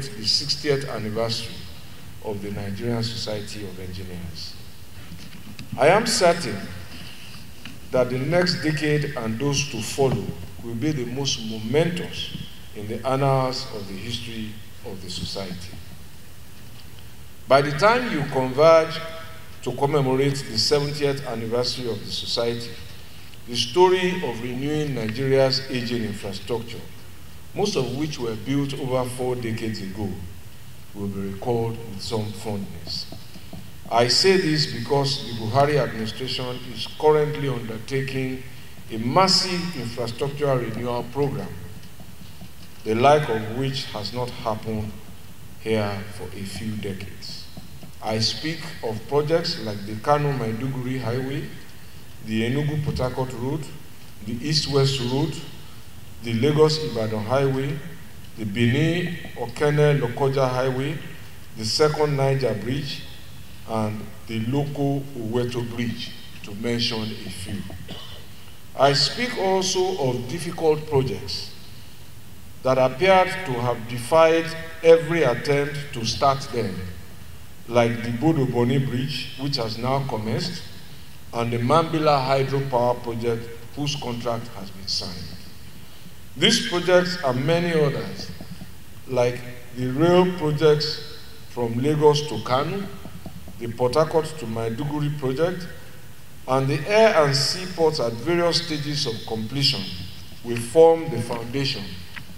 the 60th anniversary of the Nigerian Society of Engineers. I am certain that the next decade and those to follow will be the most momentous in the annals of the history of the society. By the time you converge to commemorate the 70th anniversary of the society, the story of renewing Nigeria's aging infrastructure, most of which were built over 4 decades ago, will be recalled with some fondness. I say this because the Buhari administration is currently undertaking a massive infrastructural renewal program, the like of which has not happened here for a few decades. I speak of projects like the Kano-Maiduguri Highway, the Enugu-Port Harcourt Road, the East-West Road, the Lagos-Ibadan Highway, the Benin-Okene-Lokoja Highway, the Second Niger Bridge, and the Loko-Oweto Bridge, to mention a few. I speak also of difficult projects that appeared to have defied every attempt to start them, like the Bodo-Boni Bridge, which has now commenced, and the Mambila Hydropower Project, whose contract has been signed. These projects and many others, like the rail projects from Lagos to Kano, the Port Harcourt to Maiduguri project, and the air and sea ports at various stages of completion, will form the foundation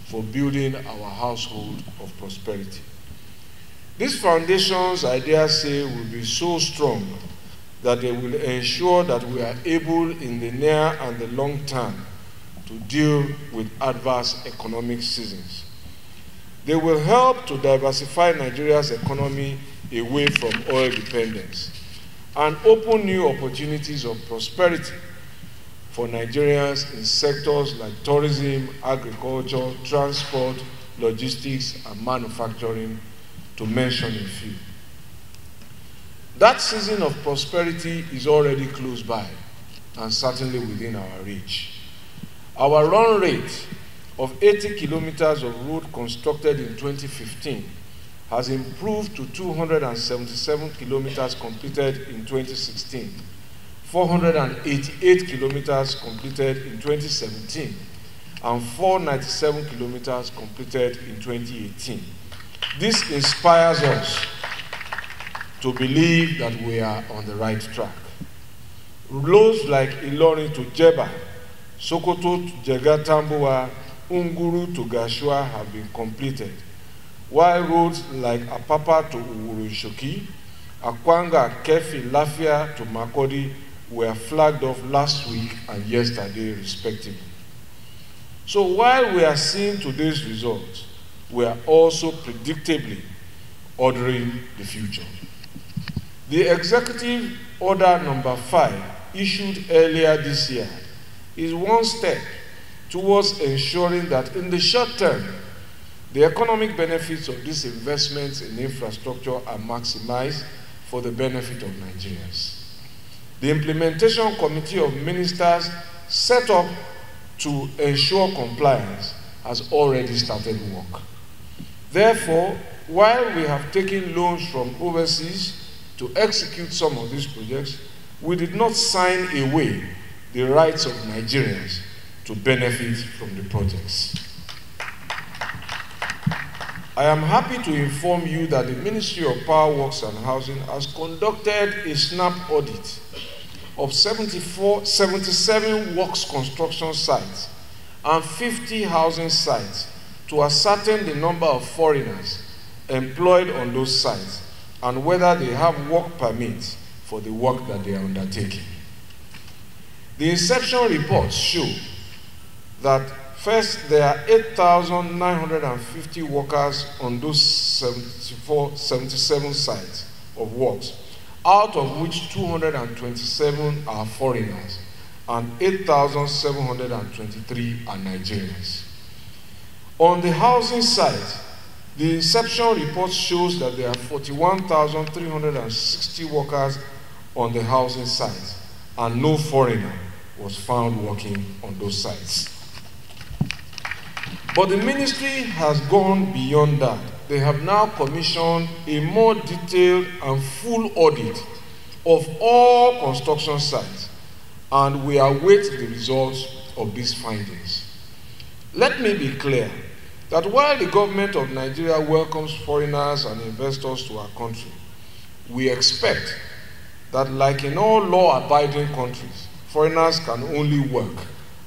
for building our household of prosperity. These foundations, I dare say, will be so strong that they will ensure that we are able in the near and the long term to deal with adverse economic seasons. They will help to diversify Nigeria's economy away from oil dependence and open new opportunities of prosperity for Nigerians in sectors like tourism, agriculture, transport, logistics, and manufacturing, to mention a few. That season of prosperity is already close by and certainly within our reach. Our run rate of 80 kilometers of road constructed in 2015 has improved to 277 kilometers completed in 2016, 488 kilometers completed in 2017, and 497 kilometers completed in 2018. This inspires us to believe that we are on the right track. Roads like Ilorin to Jeba, Sokoto to Jega-Tambuwa, Unguru to Gashua have been completed, while roads like Apapa to Uwuru-Shoki, Akwanga, Kefi, Lafia to Makodi were flagged off last week and yesterday respectively. So while we are seeing today's results, we are also predictably ordering the future. The Executive Order Number 5, issued earlier this year, is one step towards ensuring that in the short term, the economic benefits of these investments in infrastructure are maximized for the benefit of Nigerians. The Implementation Committee of Ministers set up to ensure compliance has already started work. Therefore, while we have taken loans from overseas to execute some of these projects, we did not sign away the rights of Nigerians to benefit from the projects. I am happy to inform you that the Ministry of Power Works and Housing has conducted a snap audit of 77 works construction sites and 50 housing sites to ascertain the number of foreigners employed on those sites and whether they have work permits for the work that they are undertaking. The inspection reports show that first, there are 8,950 workers on those 77 sites of works, out of which 227 are foreigners and 8,723 are Nigerians. On the housing side, the inception report shows that there are 41,360 workers on the housing sites, and no foreigner was found working on those sites. But the ministry has gone beyond that. they have now commissioned a more detailed and full audit of all construction sites, and we await the results of these findings. Let me be clear that while the government of Nigeria welcomes foreigners and investors to our country, we expect that, like in all law-abiding countries, foreigners can only work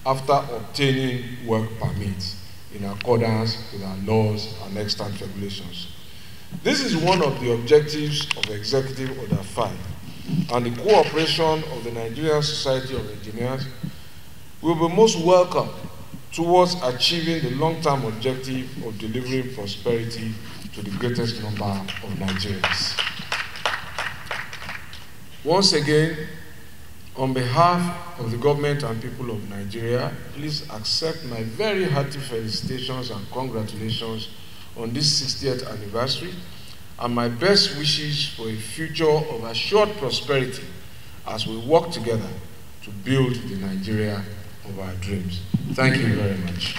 after obtaining work permits in accordance with our laws and extant regulations. This is one of the objectives of Executive Order 5, and the cooperation of the Nigerian Society of Engineers will be most welcome towards achieving the long-term objective of delivering prosperity to the greatest number of Nigerians. Once again, on behalf of the government and people of Nigeria, please accept my very hearty felicitations and congratulations on this 60th anniversary, and my best wishes for a future of assured prosperity as we work together to build the Nigeria of our dreams. Thank you very much.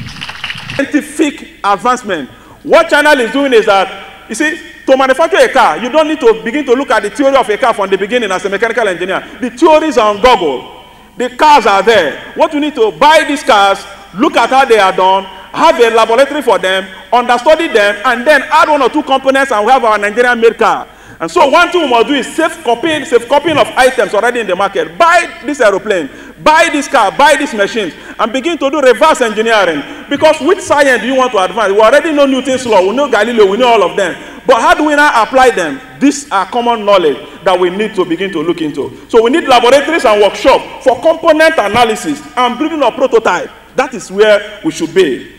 Scientific advancement. What China is doing is that, you see, to manufacture a car, you don't need to begin to look at the theory of a car from the beginning as a mechanical engineer. The theories are on Google. The cars are there. What you need to buy these cars, look at how they are done, have a laboratory for them, understudy them, and then add one or two components and we have our Nigerian made car. And so one thing we must do is safe copying of items already in the market. Buy this aeroplane, buy this car, buy these machines, and begin to do reverse engineering. Because which science do you want to advance? We already know Newton's law, we know Galileo, we know all of them. But how do we now apply them? These are common knowledge that we need to begin to look into. So we need laboratories and workshops for component analysis and building a prototype. That is where we should be.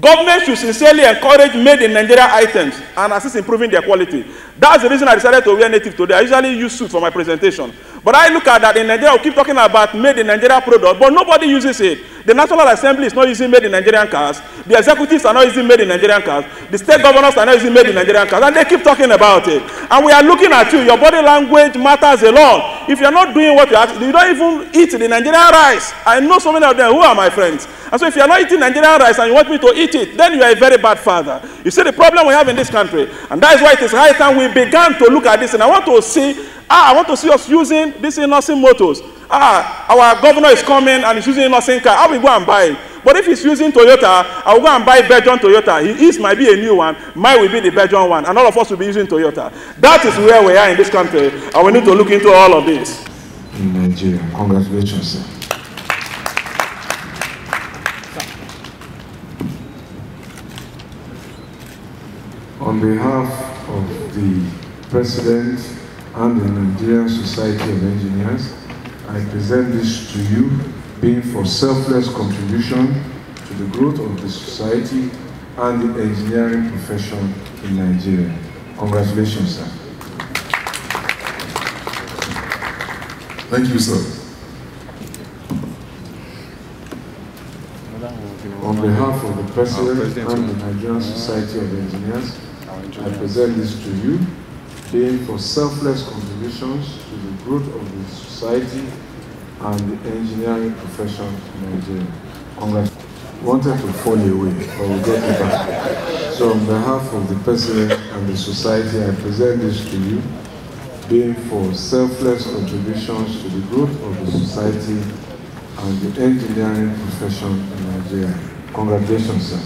Government should sincerely encourage made in Nigeria items and assist improving their quality. That's the reason I decided to wear native today. I usually use suit for my presentation. But I look at that in Nigeria, we keep talking about made in Nigeria product, but nobody uses it. The National Assembly is not using made in Nigerian cars. The executives are not using made in Nigerian cars. The state governors are not using made in Nigerian cars. And they keep talking about it. And we are looking at you. Your body language matters a lot. If you're not doing what you ask, you don't even eat the Nigerian rice. I know so many of them who are my friends. And so if you're not eating Nigerian rice and you want me to eat it, then you are a very bad father. You see the problem we have in this country. And that is why it is high time we began to look at this. And I want to see us using these innocent motors. Our governor is coming and he's using innocent car. I will go and buy it. But if he's using Toyota, I will go and buy Belgian Toyota. His might be a new one. Mine will be the Belgian one. And all of us will be using Toyota. That is where we are in this country. And we need to look into all of this. In Nigeria. Congratulations, sir. On behalf of the President and the Nigerian Society of Engineers, I present this to you, being for selfless contribution to the growth of the society and the engineering profession in Nigeria. Congratulations, sir. Thank you, sir. On behalf of the President and the Nigerian Society of Engineers, I present this to you, being for selfless contributions to the growth of the society and the engineering profession in Nigeria. Congratulations. Wanted to fall away, but we'll get it back. So on behalf of the President and the Society, I present this to you, being for selfless contributions to the growth of the society and the engineering profession in Nigeria. Congratulations, sir.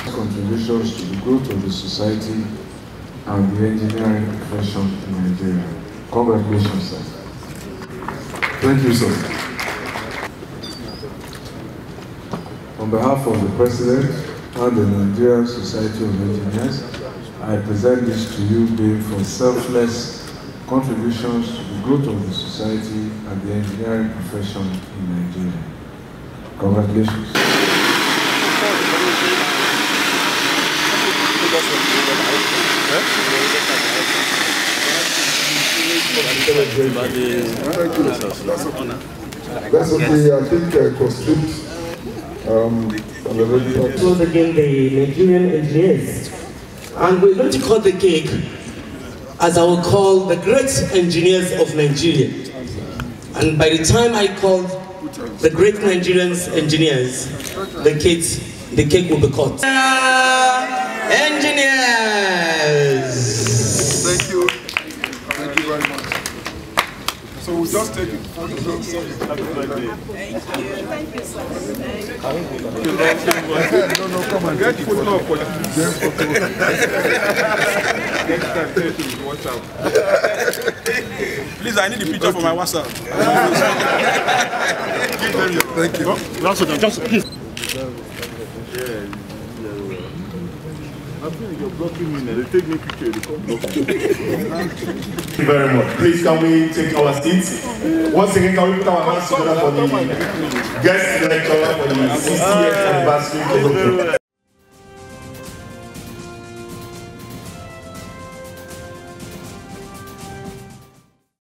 Contributions to the growth of the society and the engineering profession in Nigeria. Congratulations, sir. Thank you, sir. On behalf of the President and the Nigerian Society of Engineers, I present this to you, being for selfless contributions to the growth of the society and the engineering profession in Nigeria. Congratulations. That's okay, I think it was stripped. So again, the Nigerian engineers. And we're going to call the cake, as I will call the great engineers of Nigeria. And by the time I call the great Nigerian engineers, the cake will be cut. Engineers! Thank you. Thank you very much. So we'll just take it. Thank you. Thank you, sir. No, come on. Get put up for WhatsApp. Please, I need a picture for my WhatsApp. Thank you. Just please. Thank you very much. Please, can we take our seats? Once again, can we put our hands together for the guest lecturer for the 60th anniversary colloquium?